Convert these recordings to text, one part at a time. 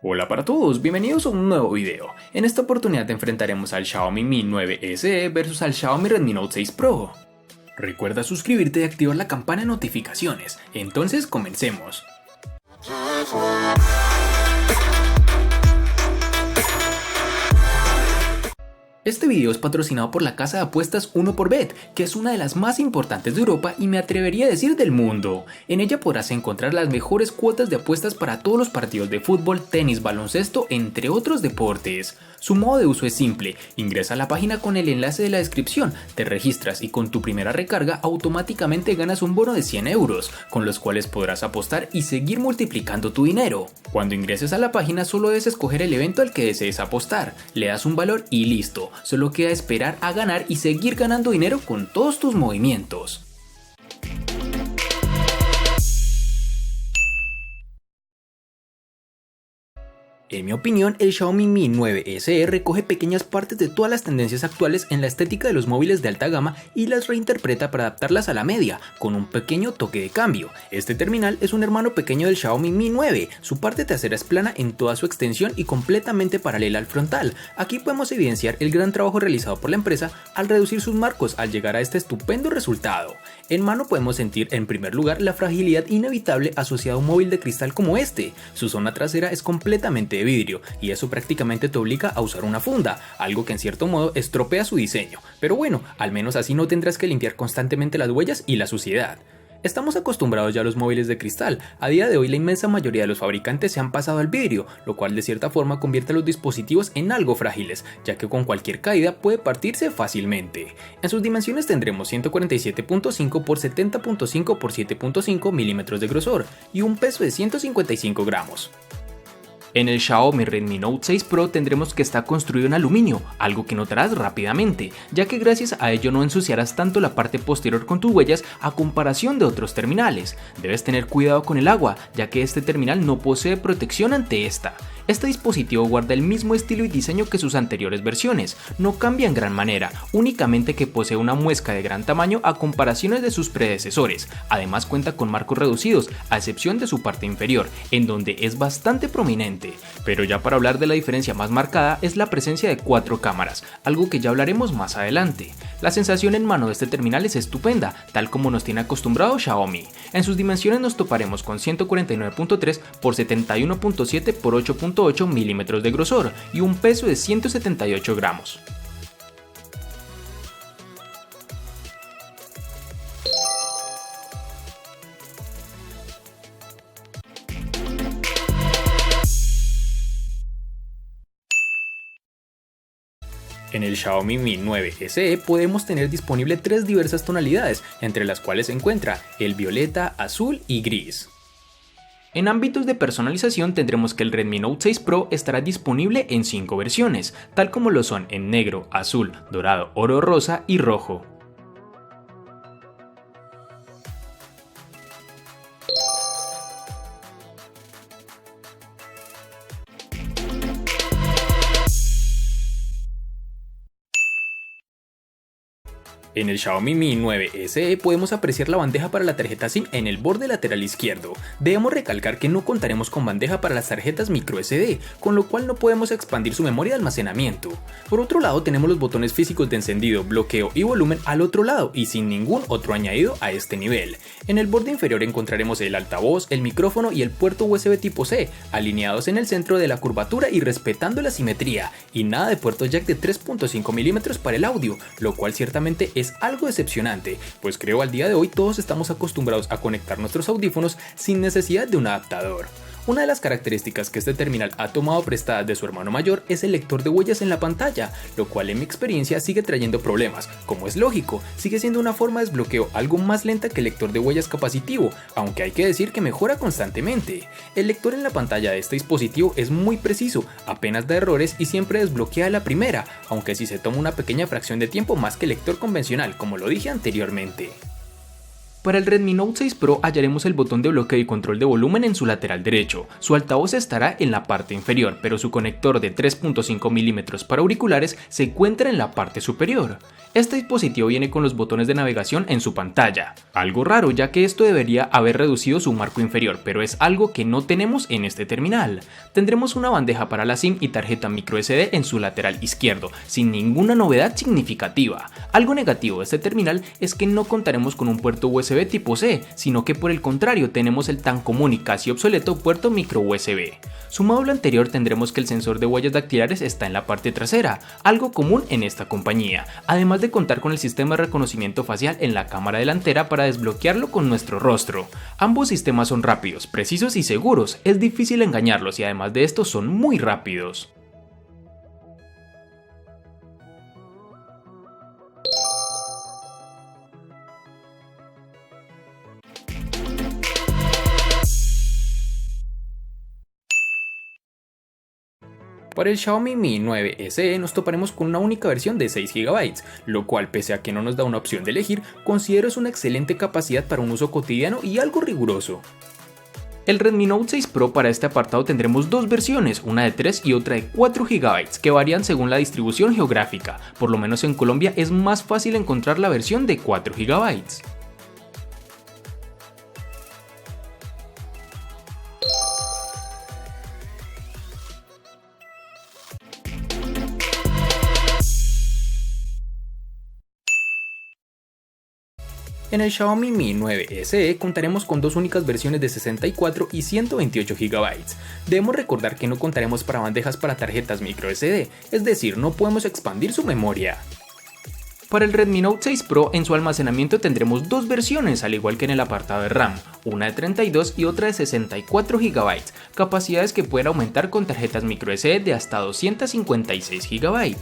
Hola para todos, bienvenidos a un nuevo video. En esta oportunidad enfrentaremos al Xiaomi Mi 9 SE versus al Xiaomi Redmi Note 6 Pro. Recuerda suscribirte y activar la campana de notificaciones. Entonces comencemos. Este video es patrocinado por la casa de apuestas 1xBet, que es una de las más importantes de Europa y me atrevería a decir del mundo. En ella podrás encontrar las mejores cuotas de apuestas para todos los partidos de fútbol, tenis, baloncesto, entre otros deportes. Su modo de uso es simple, ingresa a la página con el enlace de la descripción, te registras y con tu primera recarga automáticamente ganas un bono de 100 euros, con los cuales podrás apostar y seguir multiplicando tu dinero. Cuando ingreses a la página solo debes escoger el evento al que desees apostar, le das un valor y listo, solo queda esperar a ganar y seguir ganando dinero con todos tus movimientos. En mi opinión, el Xiaomi Mi 9 SE recoge pequeñas partes de todas las tendencias actuales en la estética de los móviles de alta gama y las reinterpreta para adaptarlas a la media, con un pequeño toque de cambio. Este terminal es un hermano pequeño del Xiaomi Mi 9, su parte trasera es plana en toda su extensión y completamente paralela al frontal. Aquí podemos evidenciar el gran trabajo realizado por la empresa al reducir sus marcos al llegar a este estupendo resultado. En mano podemos sentir en primer lugar la fragilidad inevitable asociada a un móvil de cristal como este. Su zona trasera es completamente de vidrio y eso prácticamente te obliga a usar una funda, algo que en cierto modo estropea su diseño, pero bueno, al menos así no tendrás que limpiar constantemente las huellas y la suciedad. Estamos acostumbrados ya a los móviles de cristal, a día de hoy la inmensa mayoría de los fabricantes se han pasado al vidrio, lo cual de cierta forma convierte a los dispositivos en algo frágiles, ya que con cualquier caída puede partirse fácilmente. En sus dimensiones tendremos 147.5 x 70.5 x 7.5 milímetros de grosor y un peso de 155 gramos. En el Xiaomi Redmi Note 6 Pro tendremos que está construido en aluminio, algo que notarás rápidamente, ya que gracias a ello no ensuciarás tanto la parte posterior con tus huellas a comparación de otros terminales. Debes tener cuidado con el agua, ya que este terminal no posee protección ante esta. Este dispositivo guarda el mismo estilo y diseño que sus anteriores versiones, no cambia en gran manera, únicamente que posee una muesca de gran tamaño a comparaciones de sus predecesores. Además cuenta con marcos reducidos, a excepción de su parte inferior, en donde es bastante prominente. Pero ya para hablar de la diferencia más marcada es la presencia de 4 cámaras, algo que ya hablaremos más adelante. La sensación en mano de este terminal es estupenda, tal como nos tiene acostumbrado Xiaomi. En sus dimensiones nos toparemos con 149.3 x 71.7 x 8.8 milímetros de grosor y un peso de 178 gramos. En el Xiaomi Mi 9 SE podemos tener disponible 3 diversas tonalidades, entre las cuales se encuentra el violeta, azul y gris. En ámbitos de personalización tendremos que el Redmi Note 6 Pro estará disponible en 5 versiones, tal como lo son en negro, azul, dorado, oro rosa y rojo. En el Xiaomi Mi 9 SE podemos apreciar la bandeja para la tarjeta SIM en el borde lateral izquierdo. Debemos recalcar que no contaremos con bandeja para las tarjetas microSD, con lo cual no podemos expandir su memoria de almacenamiento. Por otro lado tenemos los botones físicos de encendido, bloqueo y volumen al otro lado y sin ningún otro añadido a este nivel. En el borde inferior encontraremos el altavoz, el micrófono y el puerto USB tipo C, alineados en el centro de la curvatura y respetando la simetría, y nada de puerto jack de 3.5 mm para el audio, lo cual ciertamente es algo decepcionante, pues creo al día de hoy todos estamos acostumbrados a conectar nuestros audífonos sin necesidad de un adaptador. Una de las características que este terminal ha tomado prestadas de su hermano mayor es el lector de huellas en la pantalla, lo cual en mi experiencia sigue trayendo problemas, como es lógico, sigue siendo una forma de desbloqueo algo más lenta que el lector de huellas capacitivo, aunque hay que decir que mejora constantemente. El lector en la pantalla de este dispositivo es muy preciso, apenas da errores y siempre desbloquea a la primera, aunque si se toma una pequeña fracción de tiempo más que el lector convencional, como lo dije anteriormente. Para el Redmi Note 6 Pro hallaremos el botón de bloqueo y control de volumen en su lateral derecho. Su altavoz estará en la parte inferior, pero su conector de 3.5 mm para auriculares se encuentra en la parte superior. Este dispositivo viene con los botones de navegación en su pantalla. Algo raro, ya que esto debería haber reducido su marco inferior, pero es algo que no tenemos en este terminal. Tendremos una bandeja para la SIM y tarjeta microSD en su lateral izquierdo, sin ninguna novedad significativa. Algo negativo de este terminal es que no contaremos con un puerto USB tipo C, sino que por el contrario tenemos el tan común y casi obsoleto puerto micro USB. Sumado a lo anterior, tendremos que el sensor de huellas dactilares está en la parte trasera, algo común en esta compañía, además de contar con el sistema de reconocimiento facial en la cámara delantera para desbloquearlo con nuestro rostro. Ambos sistemas son rápidos, precisos y seguros, es difícil engañarlos y además de esto son muy rápidos. Para el Xiaomi Mi 9 SE nos toparemos con una única versión de 6 GB, lo cual, pese a que no nos da una opción de elegir, considero es una excelente capacidad para un uso cotidiano y algo riguroso. El Redmi Note 6 Pro para este apartado tendremos dos versiones, una de 3 y otra de 4 GB, que varían según la distribución geográfica. Por lo menos en Colombia es más fácil encontrar la versión de 4 GB. En el Xiaomi Mi 9 SE contaremos con dos únicas versiones de 64 y 128 GB. Debemos recordar que no contaremos para bandejas para tarjetas microSD, es decir, no podemos expandir su memoria. Para el Redmi Note 6 Pro en su almacenamiento tendremos dos versiones al igual que en el apartado de RAM, una de 32 y otra de 64 GB, capacidades que pueden aumentar con tarjetas microSD de hasta 256 GB.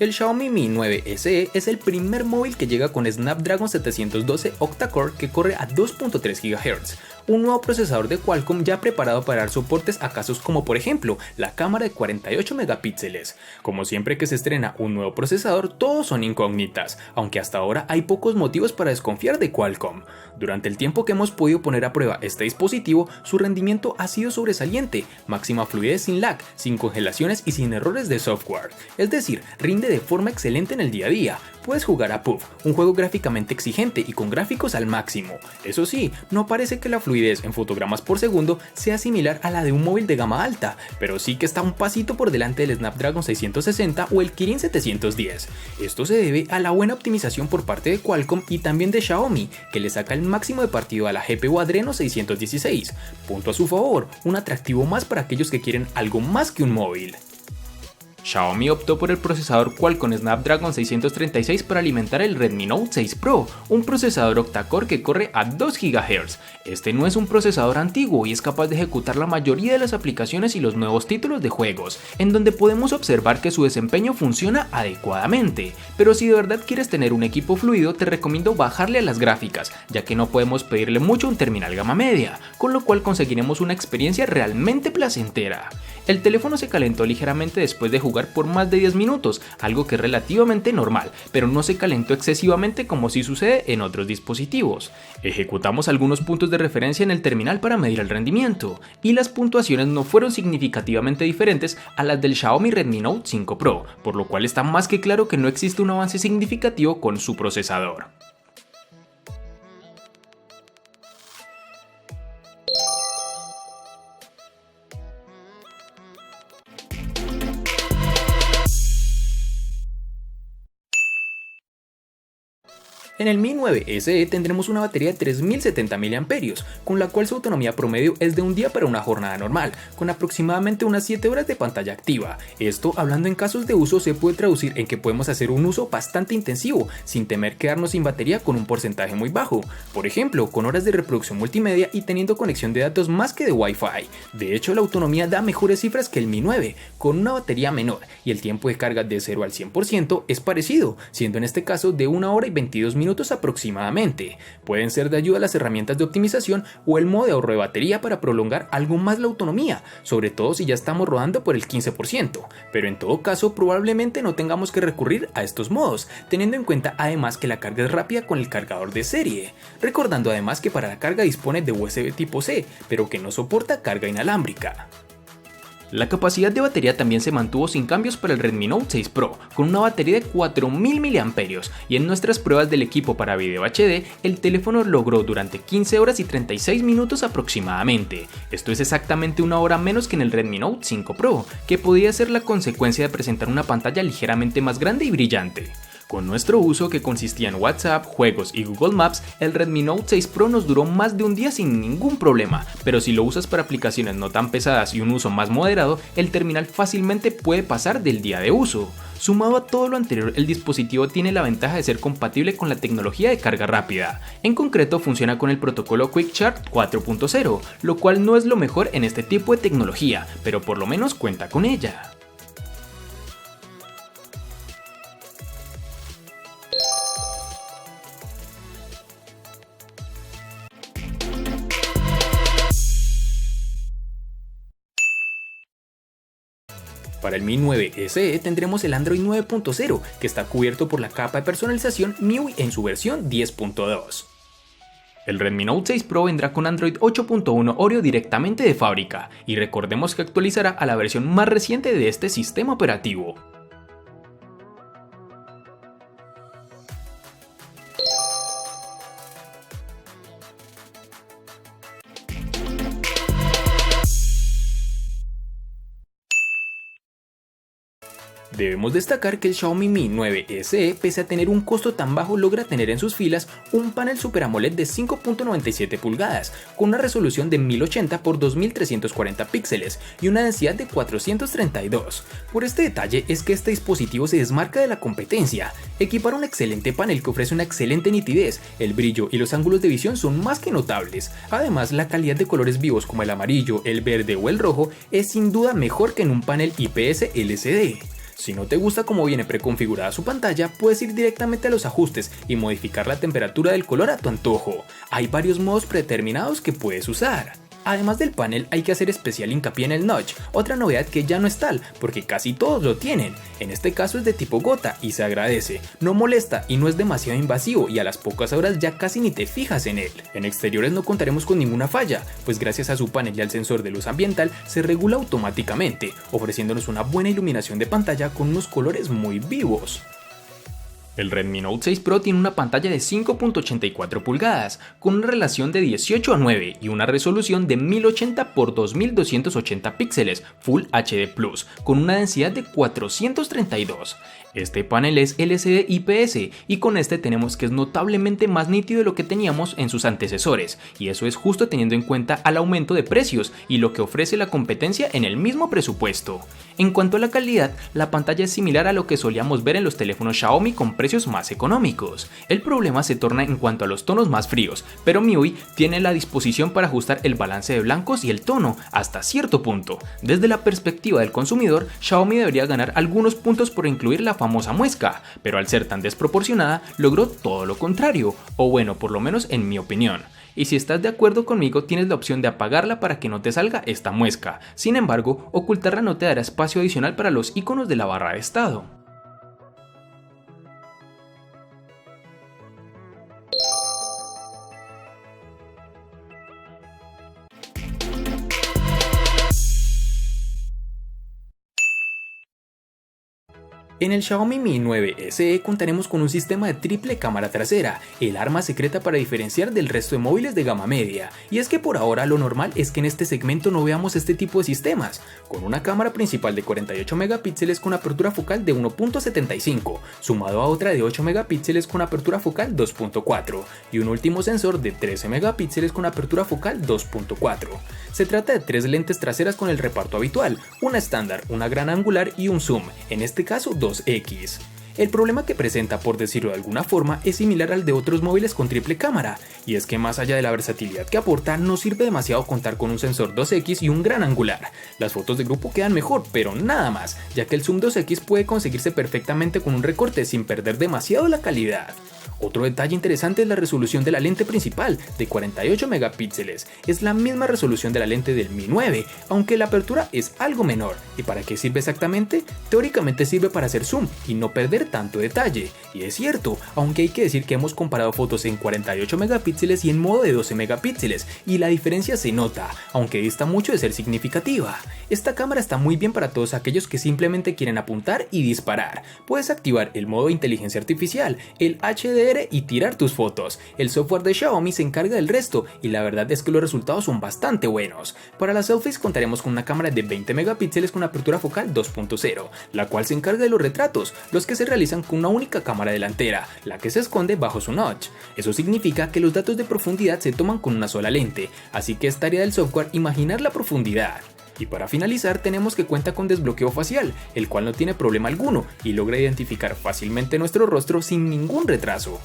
El Xiaomi Mi 9 SE es el primer móvil que llega con Snapdragon 712 octa-core que corre a 2.3 GHz, un nuevo procesador de Qualcomm ya preparado para dar soportes a casos como por ejemplo la cámara de 48 megapíxeles. Como siempre que se estrena un nuevo procesador, todos son incógnitas, aunque hasta ahora hay pocos motivos para desconfiar de Qualcomm. Durante el tiempo que hemos podido poner a prueba este dispositivo, su rendimiento ha sido sobresaliente, máxima fluidez sin lag, sin congelaciones y sin errores de software, es decir, rinde de forma excelente en el día a día. Puedes jugar a PUBG, un juego gráficamente exigente y con gráficos al máximo. Eso sí, no parece que la fluidez en fotogramas por segundo sea similar a la de un móvil de gama alta, pero sí que está un pasito por delante del Snapdragon 660 o el Kirin 710. Esto se debe a la buena optimización por parte de Qualcomm y también de Xiaomi, que le saca el máximo de partido a la GPU Adreno 616. Punto a su favor, un atractivo más para aquellos que quieren algo más que un móvil. Xiaomi optó por el procesador Qualcomm Snapdragon 636 para alimentar el Redmi Note 6 Pro, un procesador octa-core que corre a 2 GHz. Este no es un procesador antiguo y es capaz de ejecutar la mayoría de las aplicaciones y los nuevos títulos de juegos, en donde podemos observar que su desempeño funciona adecuadamente. Pero si de verdad quieres tener un equipo fluido, te recomiendo bajarle a las gráficas, ya que no podemos pedirle mucho a un terminal gama media, con lo cual conseguiremos una experiencia realmente placentera. El teléfono se calentó ligeramente después de jugar por más de 10 minutos, algo que es relativamente normal, pero no se calentó excesivamente como sí sucede en otros dispositivos. Ejecutamos algunos puntos de referencia en el terminal para medir el rendimiento, y las puntuaciones no fueron significativamente diferentes a las del Xiaomi Redmi Note 5 Pro, por lo cual está más que claro que no existe un avance significativo con su procesador. En el Mi 9 SE tendremos una batería de 3070 mAh, con la cual su autonomía promedio es de un día para una jornada normal, con aproximadamente unas 7 horas de pantalla activa. Esto, hablando en casos de uso, se puede traducir en que podemos hacer un uso bastante intensivo, sin temer quedarnos sin batería con un porcentaje muy bajo, por ejemplo, con horas de reproducción multimedia y teniendo conexión de datos más que de Wi-Fi. De hecho, la autonomía da mejores cifras que el Mi 9, con una batería menor, y el tiempo de carga de 0 al 100% es parecido, siendo en este caso de 1 hora y 22 minutos minutos aproximadamente. Pueden ser de ayuda las herramientas de optimización o el modo de ahorro de batería para prolongar algo más la autonomía, sobre todo si ya estamos rodando por el 15%, pero en todo caso probablemente no tengamos que recurrir a estos modos, teniendo en cuenta además que la carga es rápida con el cargador de serie, recordando además que para la carga dispone de USB tipo C, pero que no soporta carga inalámbrica. La capacidad de batería también se mantuvo sin cambios para el Redmi Note 6 Pro, con una batería de 4000 mAh, y en nuestras pruebas del equipo para video HD, el teléfono logró durante 15 horas y 36 minutos aproximadamente. Esto es exactamente una hora menos que en el Redmi Note 5 Pro, que podía ser la consecuencia de presentar una pantalla ligeramente más grande y brillante. Con nuestro uso, que consistía en WhatsApp, juegos y Google Maps, el Redmi Note 6 Pro nos duró más de un día sin ningún problema, pero si lo usas para aplicaciones no tan pesadas y un uso más moderado, el terminal fácilmente puede pasar del día de uso. Sumado a todo lo anterior, el dispositivo tiene la ventaja de ser compatible con la tecnología de carga rápida. En concreto, funciona con el protocolo Quick Charge 4.0, lo cual no es lo mejor en este tipo de tecnología, pero por lo menos cuenta con ella. Para el Mi 9 SE tendremos el Android 9.0, que está cubierto por la capa de personalización MIUI en su versión 10.2. El Redmi Note 6 Pro vendrá con Android 8.1 Oreo directamente de fábrica, y recordemos que actualizará a la versión más reciente de este sistema operativo. Debemos destacar que el Xiaomi Mi 9 SE, pese a tener un costo tan bajo, logra tener en sus filas un panel Super AMOLED de 5.97 pulgadas, con una resolución de 1080 x 2340 píxeles y una densidad de 432. Por este detalle es que este dispositivo se desmarca de la competencia. Equipar un excelente panel que ofrece una excelente nitidez, el brillo y los ángulos de visión son más que notables. Además, la calidad de colores vivos como el amarillo, el verde o el rojo es sin duda mejor que en un panel IPS LCD. Si no te gusta cómo viene preconfigurada su pantalla, puedes ir directamente a los ajustes y modificar la temperatura del color a tu antojo. Hay varios modos predeterminados que puedes usar. Además del panel, hay que hacer especial hincapié en el notch, otra novedad que ya no es tal, porque casi todos lo tienen. En este caso es de tipo gota y se agradece, no molesta y no es demasiado invasivo, y a las pocas horas ya casi ni te fijas en él. En exteriores no contaremos con ninguna falla, pues gracias a su panel y al sensor de luz ambiental se regula automáticamente, ofreciéndonos una buena iluminación de pantalla con unos colores muy vivos. El Redmi Note 6 Pro tiene una pantalla de 5.84 pulgadas, con una relación de 18:9 y una resolución de 1080 x 2280 píxeles Full HD+, con una densidad de 432. Este panel es LCD IPS y con este tenemos que es notablemente más nítido de lo que teníamos en sus antecesores, y eso es justo teniendo en cuenta al aumento de precios y lo que ofrece la competencia en el mismo presupuesto. En cuanto a la calidad, la pantalla es similar a lo que solíamos ver en los teléfonos Xiaomi con precios más económicos. El problema se torna en cuanto a los tonos más fríos, pero MIUI tiene la disposición para ajustar el balance de blancos y el tono hasta cierto punto. Desde la perspectiva del consumidor, Xiaomi debería ganar algunos puntos por incluir la famosa muesca, pero al ser tan desproporcionada logró todo lo contrario, o bueno, por lo menos en mi opinión. Y si estás de acuerdo conmigo, tienes la opción de apagarla para que no te salga esta muesca. Sin embargo, ocultarla no te dará espacio adicional para los iconos de la barra de estado. En el Xiaomi Mi 9 SE contaremos con un sistema de triple cámara trasera, el arma secreta para diferenciar del resto de móviles de gama media, y es que por ahora lo normal es que en este segmento no veamos este tipo de sistemas, con una cámara principal de 48 megapíxeles con apertura focal de 1.75, sumado a otra de 8 megapíxeles con apertura focal 2.4, y un último sensor de 13 megapíxeles con apertura focal 2.4. Se trata de tres lentes traseras con el reparto habitual, una estándar, una gran angular y un zoom, en este caso 2x. El problema que presenta, por decirlo de alguna forma, es similar al de otros móviles con triple cámara, y es que más allá de la versatilidad que aporta, no sirve demasiado contar con un sensor 2x y un gran angular. Las fotos de grupo quedan mejor, pero nada más, ya que el zoom 2x puede conseguirse perfectamente con un recorte sin perder demasiado la calidad. Otro detalle interesante es la resolución de la lente principal, de 48 megapíxeles. Es la misma resolución de la lente del Mi 9, aunque la apertura es algo menor. ¿Y para qué sirve exactamente? Teóricamente sirve para hacer zoom y no perder tanto detalle. Y es cierto, aunque hay que decir que hemos comparado fotos en 48 megapíxeles y en modo de 12 megapíxeles, y la diferencia se nota, aunque dista mucho de ser significativa. Esta cámara está muy bien para todos aquellos que simplemente quieren apuntar y disparar. Puedes activar el modo de inteligencia artificial, el HDR y tirar tus fotos. El software de Xiaomi se encarga del resto y la verdad es que los resultados son bastante buenos. Para las selfies contaremos con una cámara de 20 megapíxeles con apertura focal 2.0, la cual se encarga de los retratos, los que se realizan con una única cámara delantera, la que se esconde bajo su notch. Eso significa que los datos de profundidad se toman con una sola lente, así que es tarea del software imaginar la profundidad. Y para finalizar tenemos que cuenta con desbloqueo facial, el cual no tiene problema alguno y logra identificar fácilmente nuestro rostro sin ningún retraso.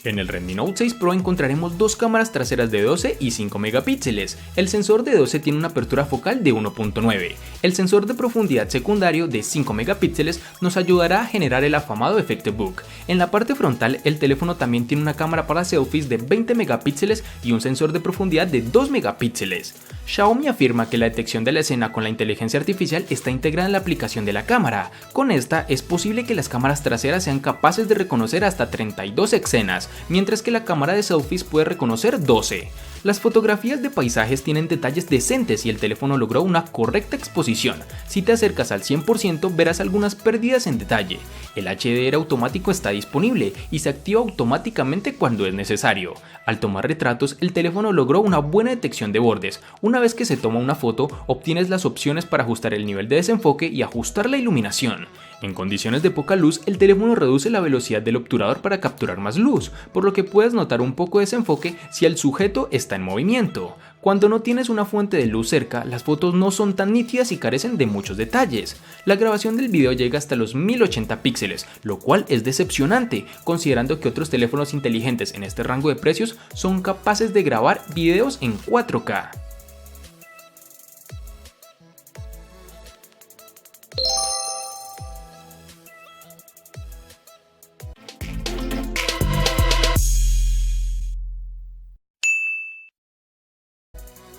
En el Redmi Note 6 Pro encontraremos dos cámaras traseras de 12 y 5 megapíxeles. El sensor de 12 tiene una apertura focal de 1.9. El sensor de profundidad secundario de 5 megapíxeles nos ayudará a generar el afamado efecto bokeh. En la parte frontal el teléfono también tiene una cámara para selfies de 20 megapíxeles y un sensor de profundidad de 2 megapíxeles. Xiaomi afirma que la detección de la escena con la inteligencia artificial está integrada en la aplicación de la cámara. Con esta es posible que las cámaras traseras sean capaces de reconocer hasta 32 escenas, mientras que la cámara de selfies puede reconocer 12. Las fotografías de paisajes tienen detalles decentes y el teléfono logró una correcta exposición. Si te acercas al 100% verás algunas pérdidas en detalle. El HDR automático está disponible y se activa automáticamente cuando es necesario. Al tomar retratos, el teléfono logró una buena detección de bordes. Una vez que se toma una foto, obtienes las opciones para ajustar el nivel de desenfoque y ajustar la iluminación. En condiciones de poca luz, el teléfono reduce la velocidad del obturador para capturar más luz, por lo que puedes notar un poco de desenfoque si el sujeto está en movimiento. Cuando no tienes una fuente de luz cerca, las fotos no son tan nítidas y carecen de muchos detalles. La grabación del video llega hasta los 1080 píxeles, lo cual es decepcionante, considerando que otros teléfonos inteligentes en este rango de precios son capaces de grabar videos en 4K.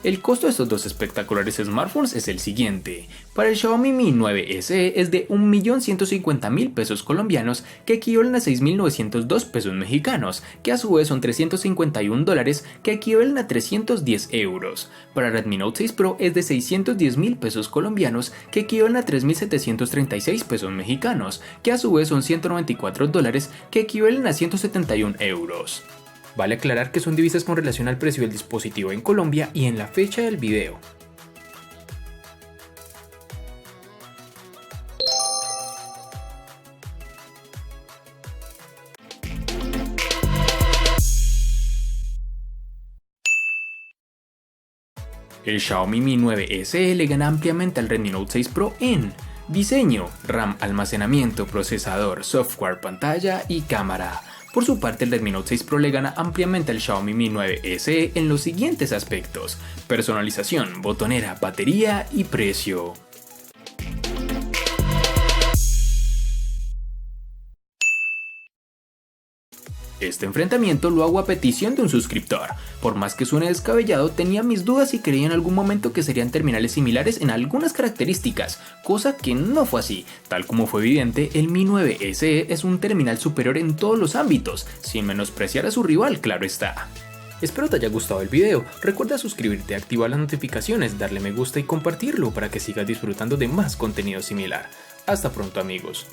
El costo de estos dos espectaculares smartphones es el siguiente. Para el Xiaomi Mi 9 SE es de 1.150.000 pesos colombianos, que equivalen a 6.902 pesos mexicanos, que a su vez son $351, que equivalen a 310 euros. Para Redmi Note 6 Pro es de 610.000 pesos colombianos, que equivalen a 3.736 pesos mexicanos, que a su vez son $194, que equivalen a 171 euros. Vale aclarar que son divisas con relación al precio del dispositivo en Colombia y en la fecha del video. El Xiaomi Mi 9 SE le gana ampliamente al Redmi Note 6 Pro en diseño, RAM, almacenamiento, procesador, software, pantalla y cámara. Por su parte, el Redmi Note 6 Pro le gana ampliamente al Xiaomi Mi 9 SE en los siguientes aspectos: personalización, botonera, batería y precio. Este enfrentamiento lo hago a petición de un suscriptor. Por más que suene descabellado, tenía mis dudas y creía en algún momento que serían terminales similares en algunas características, cosa que no fue así. Tal como fue evidente, el Mi 9 SE es un terminal superior en todos los ámbitos, sin menospreciar a su rival, claro está. Espero te haya gustado el video, recuerda suscribirte, activar las notificaciones, darle me gusta y compartirlo para que sigas disfrutando de más contenido similar. Hasta pronto amigos.